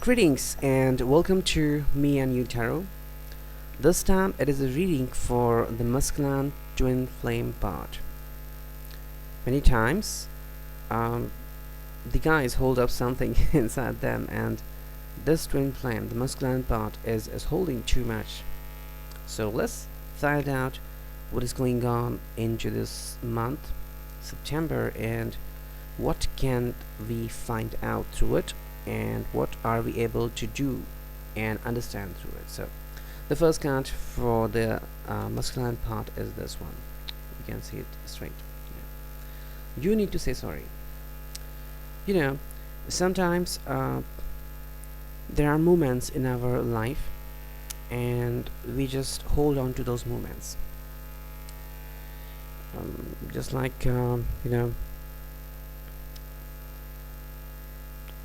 Greetings and welcome to Me and You Tarot. This time it is a reading for the masculine twin flame part. Many times the guys hold up something inside them, and this twin flame, the masculine part, is holding too much. So let's find out what is going on into this month, September, and what can we find out through it, and what are we able to do and understand through it. So the first card for the masculine part is this one. You can see it straight. You need to say sorry. Sometimes there are moments in our life and we just hold on to those moments, just like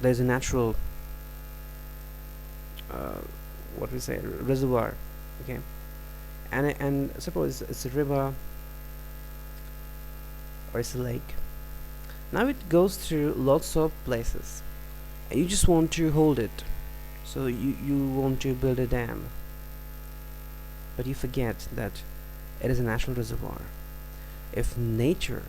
there's a natural what we say, reservoir, okay, and suppose it's a river or it's a lake. Now it goes through lots of places and you just want to hold it, so you want to build a dam, but you forget that it is a natural reservoir. If nature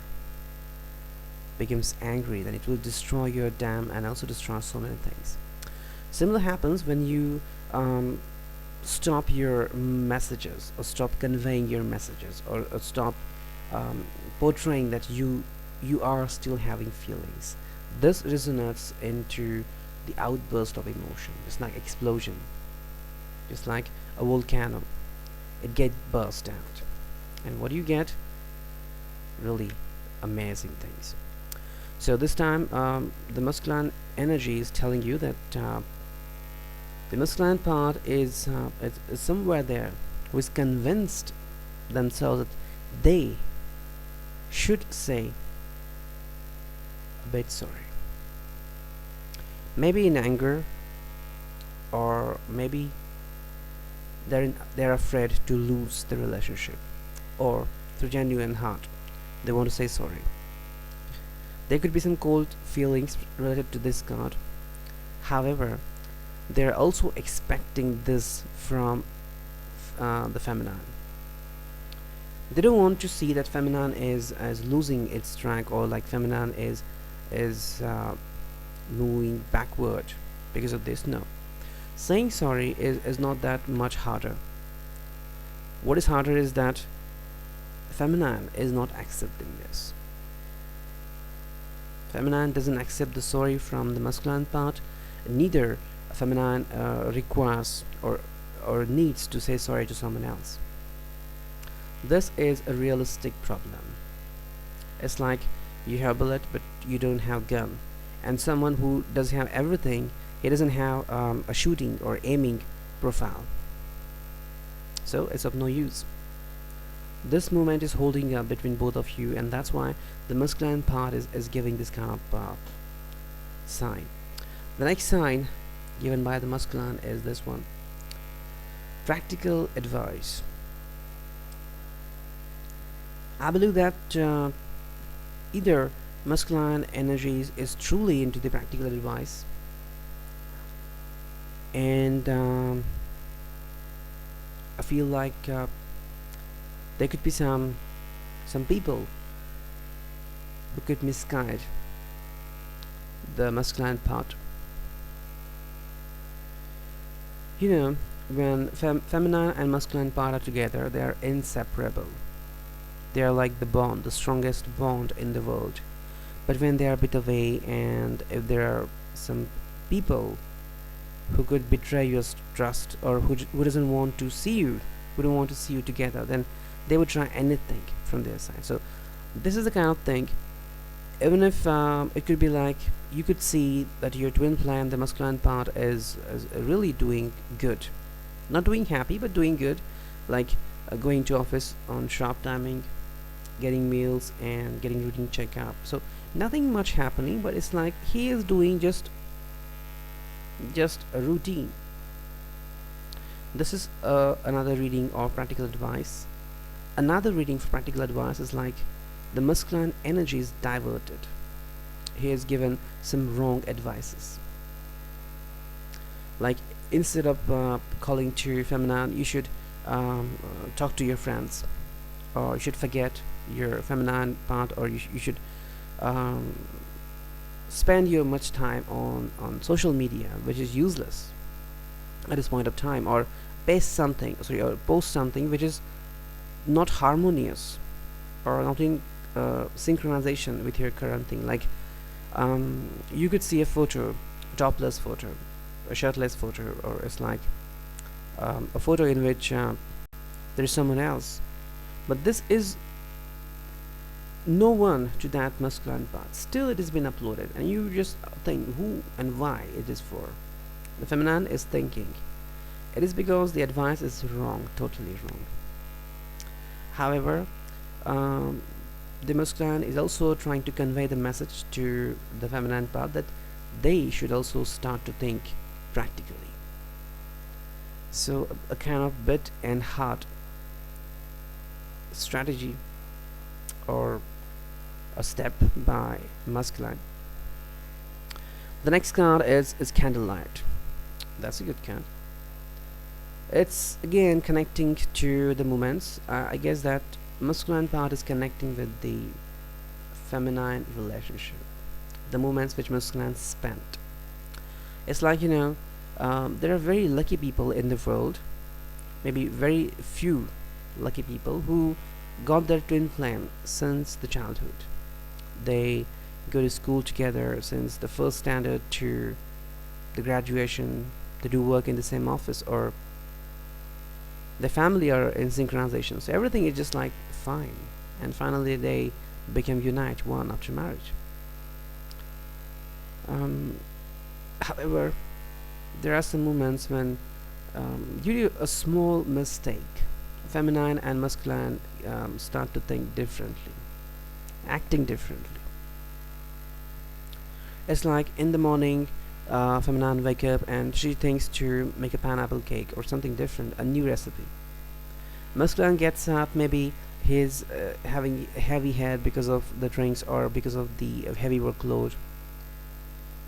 becomes angry, then it will destroy your dam and also destroy so many things. Similar happens when you stop your messages, or stop conveying your messages, or stop portraying that you are still having feelings. This resonates into the outburst of emotion. It's like explosion, just like a volcano. It gets burst out, and what do you get? Really amazing things. So this time the masculine energy is telling you that the masculine part is somewhere there, who is convinced themselves that they should say a bit sorry, maybe in anger, or maybe they're afraid to lose the relationship, or through genuine heart they want to say sorry. There could be some cold feelings related to this card. However, they're also expecting this from the feminine. They don't want to see that feminine is losing its track, or like feminine is moving backward because of this. No, saying sorry is not that much harder. What is harder is that feminine is not accepting this. Feminine doesn't accept the sorry from the masculine part. Neither feminine requires or needs to say sorry to someone else. This is a realistic problem. It's like you have a bullet but you don't have gun, and someone who does have everything, he doesn't have a shooting or aiming profile, so it's of no use. This movement is holding up between both of you, and that's why the masculine part is giving this kind of sign. The next sign given by the masculine is this one: practical advice. I believe that either masculine energies is truly into the practical advice, and I feel like there could be some people who could misguide the masculine part. When feminine and masculine part are together, they are inseparable. They are like the strongest bond in the world. But when they are a bit away, and if there are some people who could betray your trust, or who doesn't want to see you, who don't want to see you together, then they would try anything from their side. So this is the kind of thing, even if it could be like you could see that your twin flame, the masculine part, is really doing good, not doing happy but doing good, like going to office on sharp timing, getting meals and getting routine checkup. So nothing much happening, but it's like he is doing just a routine. This is another reading of practical advice. Another reading for practical advice is like the masculine energy is diverted. He is given some wrong advices. Like, instead of calling to feminine, you should talk to your friends, or you should forget your feminine part, or you should um, spend your much time on social media, which is useless at this point of time, or post something which is not harmonious, or not in synchronization with your current thing. Like, you could see a photo, topless photo, a shirtless photo, or it's like a photo in which there is someone else, but this is no one to that masculine part. Still, it has been uploaded, and you just think who and why it is for. The feminine is thinking it is because the advice is wrong, totally wrong. However, um, the masculine is also trying to convey the message to the feminine part that they should also start to think practically. So, a kind of bit and heart strategy, or a step by masculine. The next card is candlelight. That's a good card. It's again connecting to the moments. I guess that masculine part is connecting with the feminine relationship, the moments which masculine spent. It's like, there are very lucky people in the world, maybe very few lucky people who got their twin flame since the childhood. They go to school together since the first standard to the graduation. They do work in the same office, or the family are in synchronization, so everything is just like fine, and finally they become unite one after marriage. However, there are some moments when, due to a small mistake, feminine and masculine start to think differently, acting differently. It's like in the morning, feminine wake up and she thinks to make a pineapple cake or something different, a new recipe. Masculine gets up, maybe he's having a heavy head because of the drinks or because of the heavy workload,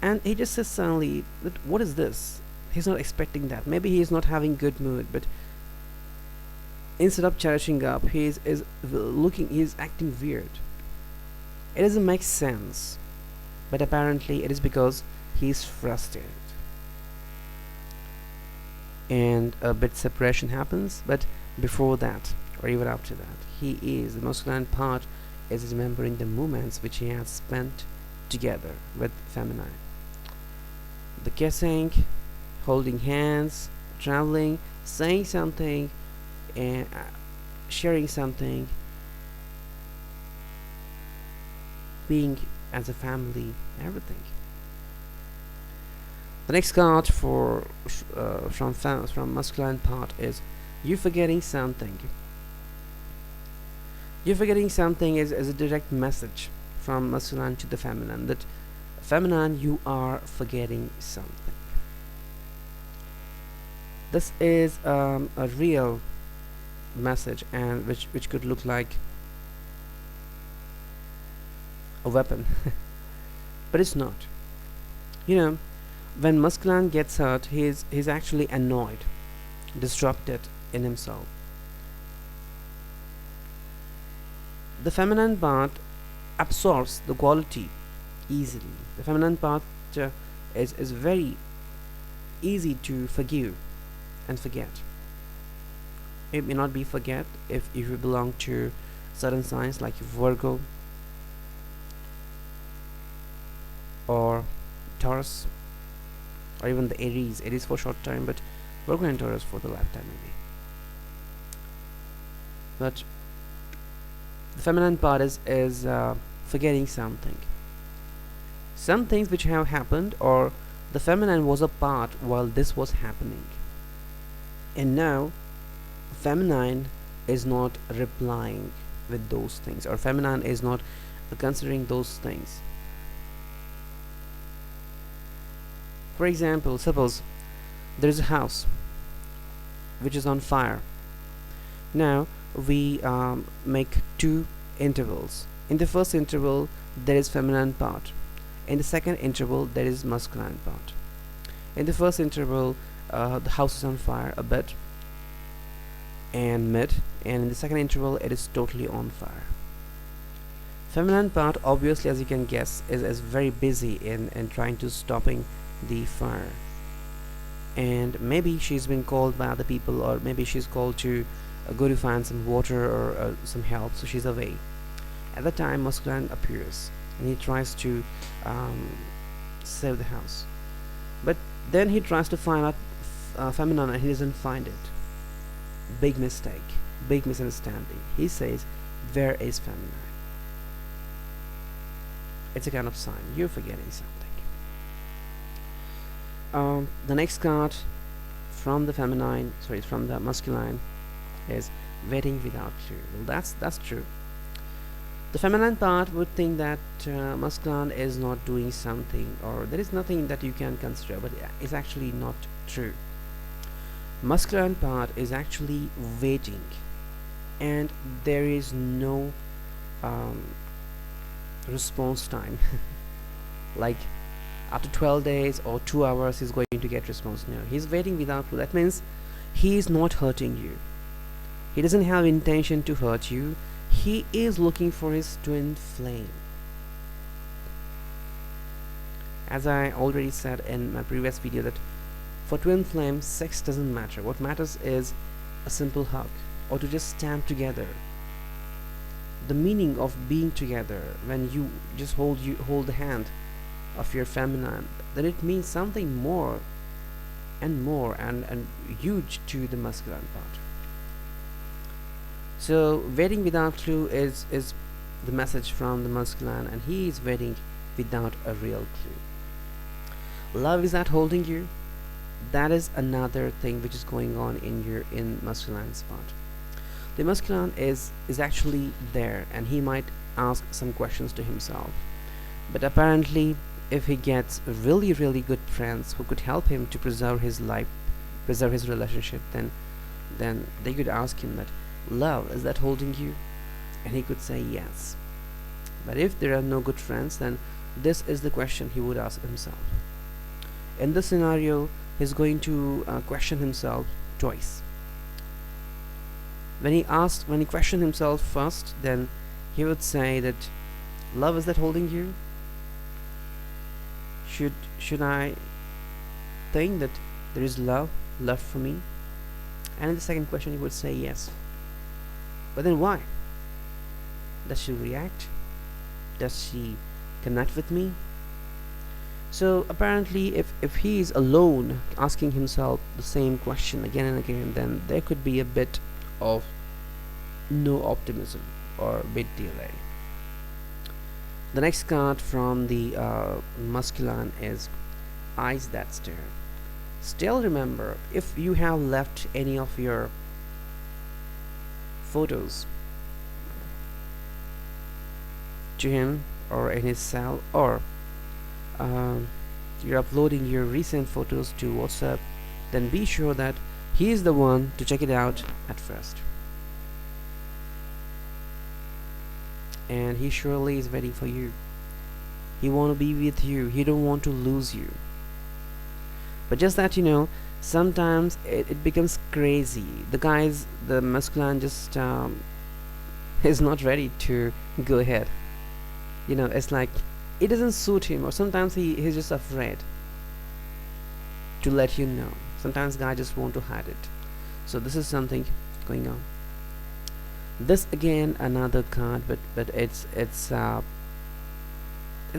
and he just says suddenly that what is this? He's not expecting that. Maybe he's not having good mood, but instead of cherishing up, he's acting weird. It doesn't make sense, but apparently it is because he's frustrated, and a bit separation happens. But before that, or even after that, the masculine part is remembering the moments which he has spent together with feminine. The kissing, holding hands, traveling, saying something, and sharing something, being as a family, everything. The next card from masculine part is you forgetting something. You forgetting something is a direct message from masculine to the feminine, that feminine, you are forgetting something. This is a real message, and which could look like a weapon, but it's not. When masculine gets hurt, he's actually annoyed, disrupted in himself. The feminine part absorbs the quality easily. The feminine part is very easy to forgive and forget. It may not be forget if you belong to certain signs like Virgo or Taurus, or even the Aries. Aries for short time, but Virgo and Taurus for the lifetime maybe. But the feminine part is forgetting something. Some things which have happened, or the feminine was a part while this was happening, and now feminine is not replying with those things, or feminine is not considering those things. For example, suppose there is a house which is on fire. Now we make two intervals. In the first interval there is feminine part, in the second interval there is masculine part. In the first interval, the house is on fire a bit and mid, and in the second interval it is totally on fire. Feminine part, obviously, as you can guess, is very busy in trying to stopping the fire, and maybe she's been called by other people, or maybe she's called to go to find some water or some help, so she's away. At the time, masculine appears and he tries to save the house, but then he tries to find out feminine and he doesn't find it. Big mistake, big misunderstanding. He says, where is feminine? It's a kind of sign you're forgetting something. The next card from the feminine, sorry, from the masculine, is waiting without clue. Well, that's true. The feminine part would think that masculine is not doing something, or there is nothing that you can consider, but it's actually not true. Masculine part is actually waiting, and there is no response time. Like after 12 days or 2 hours he's going to get response. No, he's waiting without clue. That means he is not hurting you. He doesn't have intention to hurt you. He is looking for his twin flame. As I already said in my previous video, that for twin flame, sex doesn't matter. What matters is a simple hug, or to just stand together. The meaning of being together, when you just hold the hand of your feminine, that it means something more and more and huge to the masculine part. So waiting without clue is the message from the masculine, and he is waiting without a real clue. Love is not holding you. That is another thing which is going on in masculine's part. The masculine is actually there, and he might ask some questions to himself, but apparently if he gets really good friends who could help him to preserve his life, preserve his relationship, then they could ask him that, love, is that holding you? And he could say yes. But if there are no good friends, then this is the question he would ask himself. In this scenario, he's going to question himself twice. When he questioned himself first, then he would say that, love, is that holding you? Should I think that there is love for me? And in the second question he would say yes. But then why? Does she react? Does she connect with me? So apparently if he is alone asking himself the same question again and again, then there could be a bit of no optimism or a bit delay. The next card from the masculine is eyes that stare. Still remember, if you have left any of your photos to him or in his cell, or you're uploading your recent photos to WhatsApp, then be sure that he is the one to check it out at first. And he surely is waiting for you. He want to be with you. He don't want to lose you. But just that, sometimes it becomes crazy. The masculine just is not ready to go ahead. It's like it doesn't suit him, or sometimes he's just afraid to let you know. Sometimes guys just want to hide it. So this is something going on. This again another card, but it's a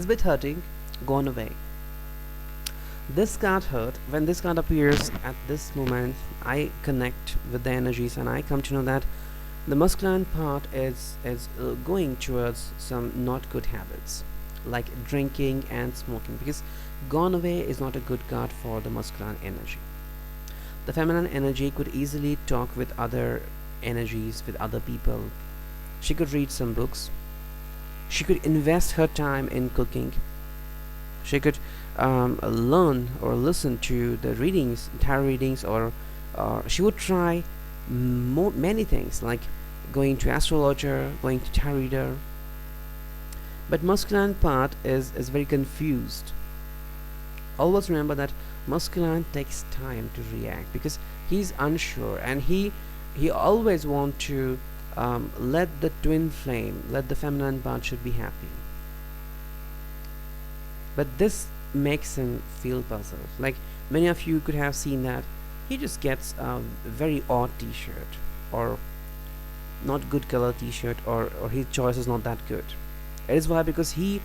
bit hurting. Gone away. This card hurt. When this card appears at this moment, I connect with the energies and I come to know that the masculine part is going towards some not good habits, like drinking and smoking, because gone away is not a good card for the masculine energy. The feminine energy could easily talk with other energies, with other people. She could read some books. She could invest her time in cooking. She could learn or listen to the readings, tarot readings, or she would try many things, like going to astrologer, going to tarot reader. But masculine part is very confused. Always remember that masculine takes time to react because he's unsure, and he always want to let the twin flame, let the feminine part should be happy. But this makes him feel puzzled. Like many of you could have seen that he just gets a very odd t-shirt, or not good color t-shirt, or his choice is not that good. It is why, because he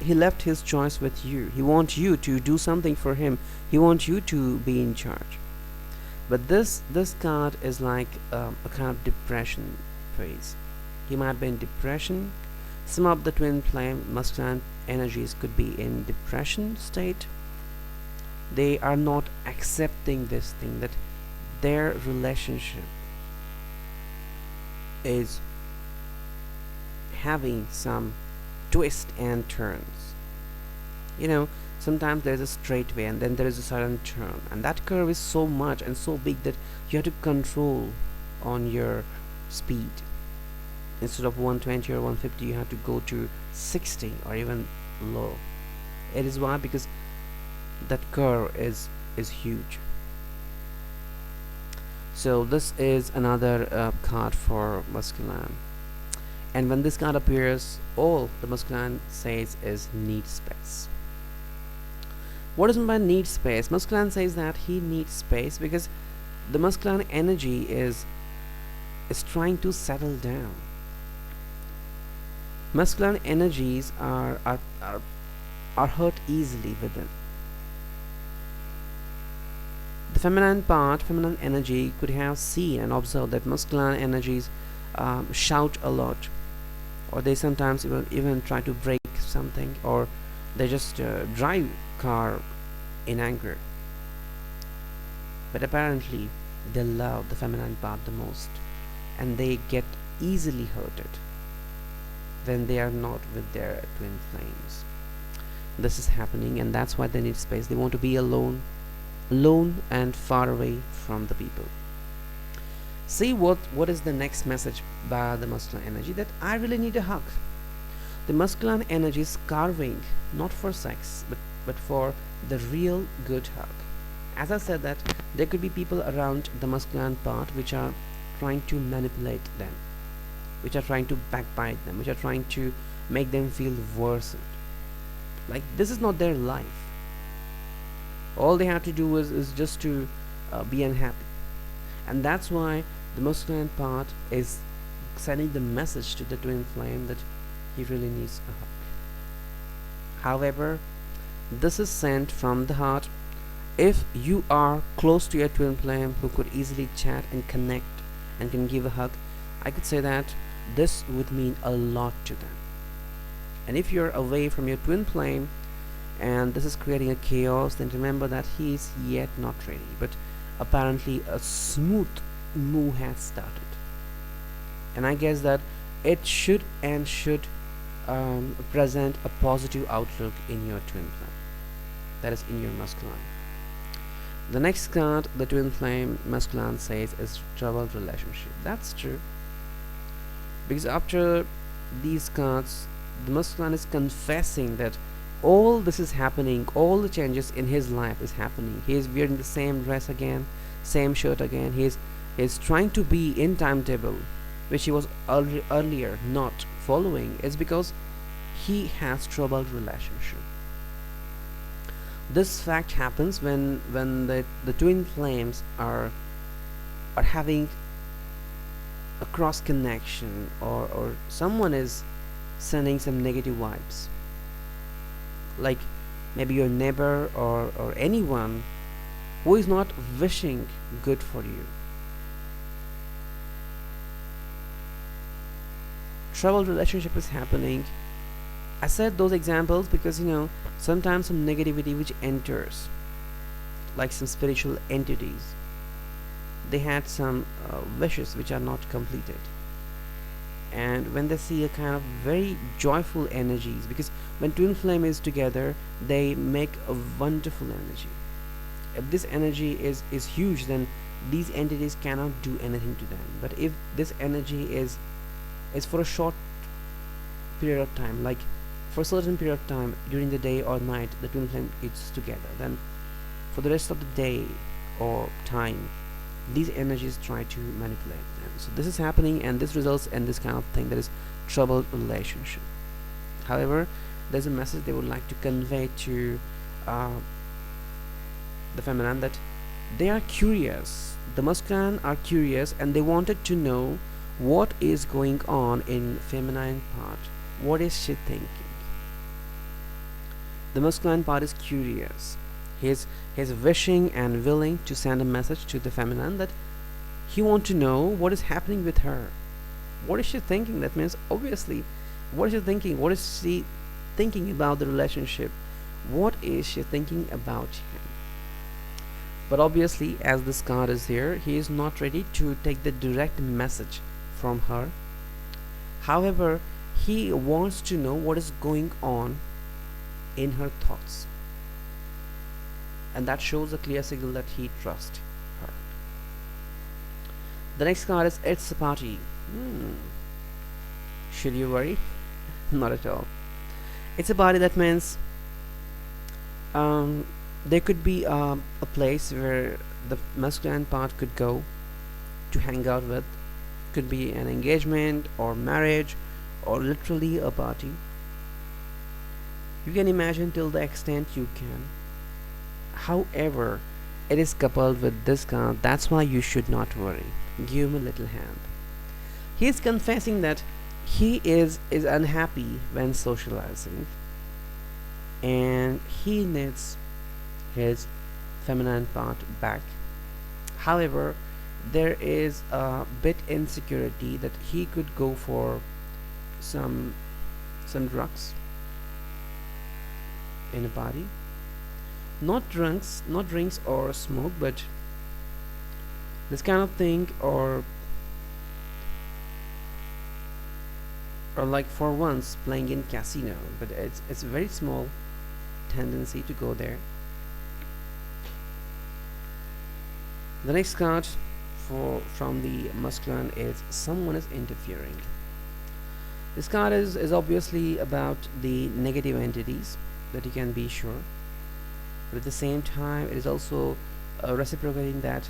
left his choice with you. He wants you to do something for him. He wants you to be in charge. But this card is like a kind of depression phase. He might be in depression. Some of the twin flame masculine energies could be in depression state. They are not accepting this thing, that their relationship is having some twists and turns. Sometimes there's a straight way and then there is a sudden turn, and that curve is so much and so big that you have to control on your speed. Instead of 120 or 150, you have to go to 60 or even low. It is why, because that curve is huge. So this is another card for masculine, and when this card appears, all the masculine says is need space. What is meant by need space? Masculine says that he needs space because the masculine energy is trying to settle down. Masculine energies are hurt easily within. The feminine part, feminine energy, could have seen and observed that masculine energies shout a lot, or they sometimes even try to break something, or they just drive car in anger. But apparently they love the feminine part the most, and they get easily hurted when they are not with their twin flames. This is happening, and that's why they need space. They want to be alone and far away from the people. See what is the next message by the masculine energy, that I really need a hug. The masculine energy is carving not for sex but for the real good hug. As I said, that there could be people around the masculine part which are trying to manipulate them, which are trying to backbite them, which are trying to make them feel worse. Like this is not their life. All they have to do is just to be unhappy, and that's why the masculine part is sending the message to the twin flame that he really needs a hug. However, this is sent from the heart. If you are close to your twin flame who could easily chat and connect and can give a hug, I could say that this would mean a lot to them. And if you're away from your twin flame and this is creating a chaos, then remember that he is yet not ready, but apparently a smooth move has started, and I guess that it should present a positive outlook in your twin flame, that is in your masculine. The next card the twin flame masculine says is troubled relationship. That's true, because after these cards the masculine is confessing that all this is happening, all the changes in his life is happening. He is wearing the same dress again, same shirt again. He is trying to be in timetable, which he was earlier not following. It's because he has troubled relationship. This fact happens when the twin flames are having a cross connection, or someone is sending some negative vibes, like maybe your neighbor or anyone who is not wishing good for you. Troubled relationship is happening. I said those examples because sometimes some negativity which enters, like some spiritual entities, they had some wishes which are not completed, and when they see a kind of very joyful energies, because when twin flame is together they make a wonderful energy. If this energy is huge, then these entities cannot do anything to them. But if this energy is for a short period of time, like for a certain period of time during the day or night, the twin flame is together. Then for the rest of the day or time, these energies try to manipulate them. So this is happening, and this results in this kind of thing, that is troubled relationship. However, there's a message they would like to convey to the feminine, that they are curious. The masculine are curious, and they wanted to know what is going on in feminine part. What is she thinking? The masculine part is curious. He's wishing and willing to send a message to the feminine, that he wants to know what is happening with her. What is she thinking? That means, obviously, what is she thinking? What is she thinking about the relationship? What is she thinking about him? But obviously, as this card is here, he is not ready to take the direct message from her. However, he wants to know what is going on in her thoughts, and that shows a clear signal that he trusts her. The next card is It's a Party. Should you worry? Not at all. It's a party. That means there could be a place where the masculine part could go to hang out with. Could be an engagement or marriage, or literally a party. You can imagine till the extent you can. However, it is coupled with this card. That's why you should not worry. Give him a little hand. He is confessing that he is unhappy when socializing, and he needs his feminine part back. However, there is a bit insecurity that he could go for some drugs in a party. Not drinks or smoke, but this kind of thing, or like for once playing in casino, but it's a very small tendency to go there. The next card from the masculine is Someone is Interfering. This card is obviously about the negative entities, that you can be sure, but at the same time it is also reciprocating that,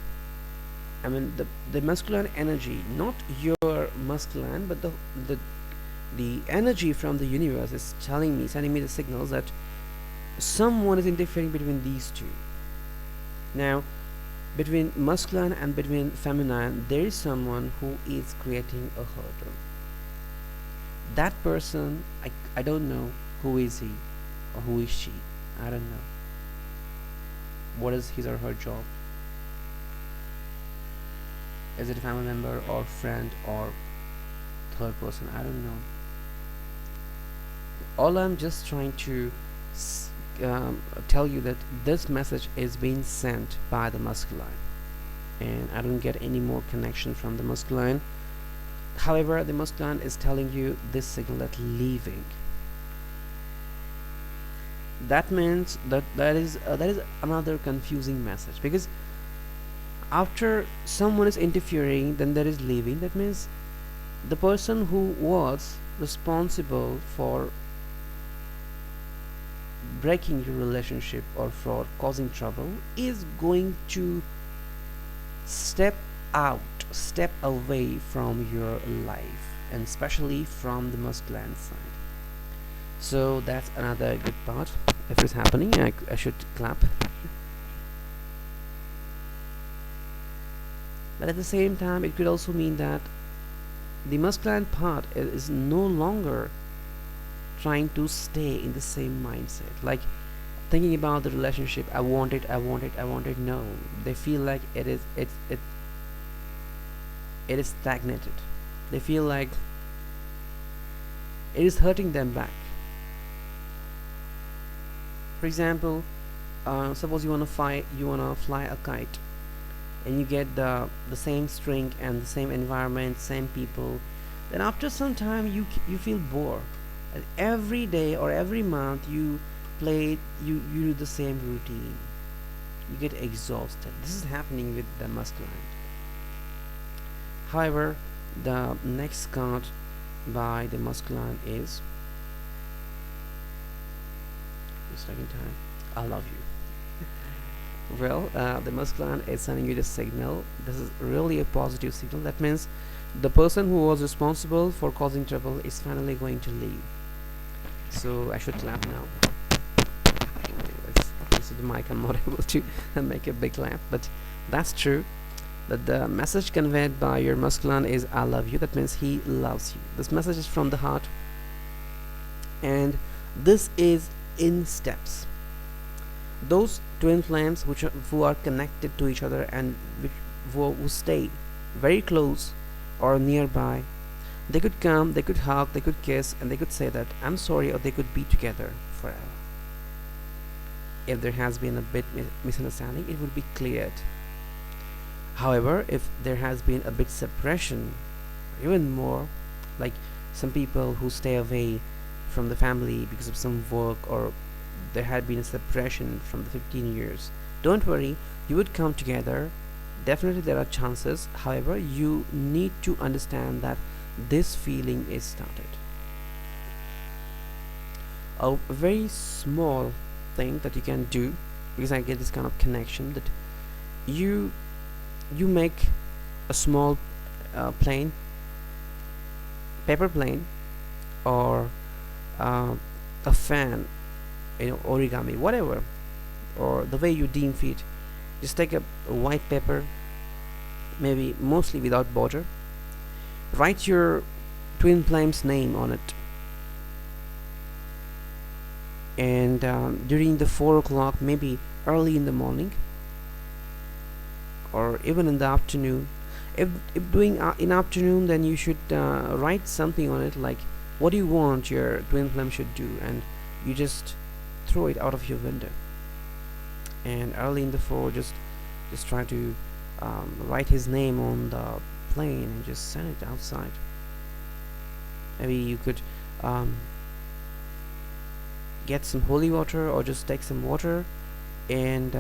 I mean, the masculine energy, not your masculine, but the energy from the universe is sending me the signals that someone is interfering between these two. Now, between masculine and between feminine, there is someone who is creating a hurdle. That person, I don't know who is he or who is she. I don't know. What is his or her job? Is it a family member or friend or third person? I don't know. All I'm just trying to tell you that this message is being sent by the masculine, and I don't get any more connection from the masculine. However, the masculine is telling you this signal that leaving. That means that is another confusing message, because after someone is interfering, then there is leaving. That means the person who was responsible for breaking your relationship or for causing trouble is going to step away from your life, and especially from the masculine side. So that's another good part. If it's happening, I should clap. But at the same time, it could also mean that the masculine part is no longer trying to stay in the same mindset, like thinking about the relationship. I want it. No, they feel like it is stagnated. They feel like it is hurting them back. For example, suppose you wanna fly a kite, and you get the same string and the same environment, same people. Then after some time, you feel bored. And every day or every month you do the same routine. You get exhausted. This is happening with the masculine. However, the next card by the masculine is Just taking time. I love you. Well, the masculine is sending you the signal. This is really a positive signal. That means the person who was responsible for causing trouble is finally going to leave. So I should clap now. It's the mic. I'm not able to make a big clap, but that's true. That the message conveyed by your masculine is "I love you." That means he loves you. This message is from the heart, and this is in steps. Those twin flames who are connected to each other and who stay very close or nearby, they could come, they could hug, they could kiss, and they could say that I'm sorry, or they could be together forever. If there has been a bit misunderstanding, it would be cleared. However, if there has been a bit separation, even more, like some people who stay away from the family because of some work, or there had been a separation from the 15 years, don't worry, you would come together. Definitely there are chances. However, you need to understand that this feeling is started. A very small thing that you can do, because I get this kind of connection, that you make a small plane, paper plane, or a fan, origami, whatever, or the way you deem fit. Just take a white paper, maybe mostly without border, write your twin flame's name on it, and during the 4 o'clock, maybe early in the morning, or even in the afternoon. If doing in afternoon, then you should write something on it, like what do you want your twin flame should do, and you just throw it out of your window. And early in the 4, just try to write his name on the plane and just send it outside. Maybe you could get some holy water, or just take some water and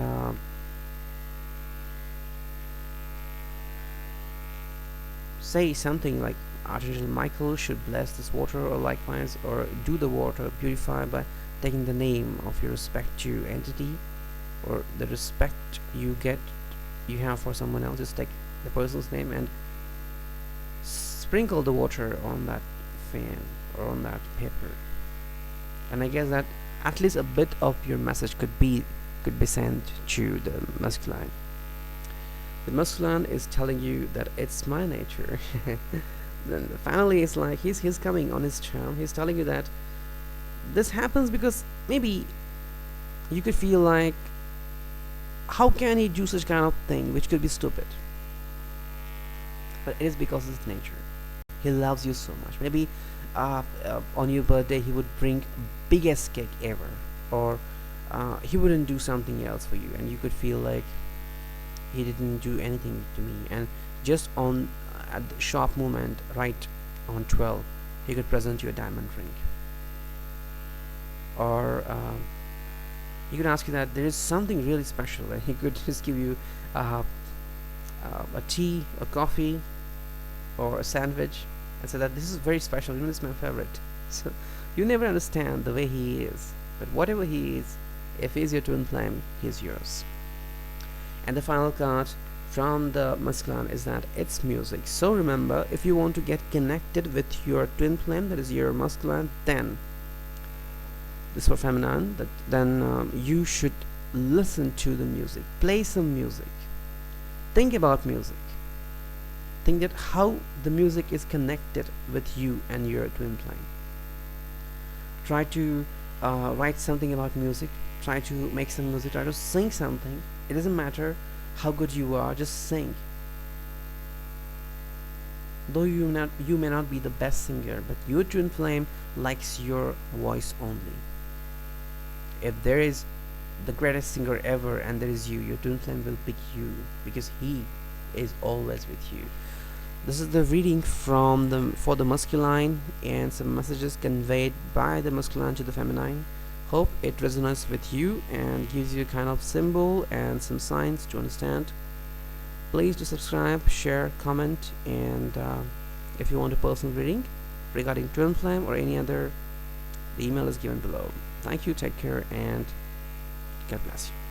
say something like Archangel Michael should bless this water, or likewise, or do the water purify by taking the name of your respected entity, or the respect you have for someone else. Just take the person's name and sprinkle the water on that fan or on that paper, and I guess that at least a bit of your message could be sent to the masculine. The masculine is telling you that it's my nature. Then finally it's like he's coming on his term. He's telling you that this happens because maybe you could feel like, how can he do such kind of thing which could be stupid? But it is because of his nature. He loves you so much. Maybe on your birthday he would bring biggest cake ever, or he wouldn't do something else for you, and you could feel like he didn't do anything to me, and just on at the sharp moment, right on 12, he could present you a diamond ring. Or he could ask you that there is something really special, and he could just give you a tea, a coffee, or a sandwich, and say that this is very special, this is my favorite. So you never understand the way he is, but whatever he is, if he's your twin flame, he's yours. And the final card from the masculine is that it's music. So remember, if you want to get connected with your twin flame, that is your masculine, then this for feminine, then you should listen to the music, play some music, think about music, think that how the music is connected with you and your twin flame. Try to write something about music, try to make some music, try to sing something. It doesn't matter how good you are, just sing. Though you may not be the best singer, but your twin flame likes your voice only. If there is the greatest singer ever and there is you, your twin flame will pick you, because he is always with you. This is the reading for the masculine, and some messages conveyed by the masculine to the feminine. Hope it resonates with you and gives you a kind of symbol and some signs to understand. Please do subscribe, share, comment, and if you want a personal reading regarding twin flame or any other, the email is given below. Thank you, take care, and God bless you.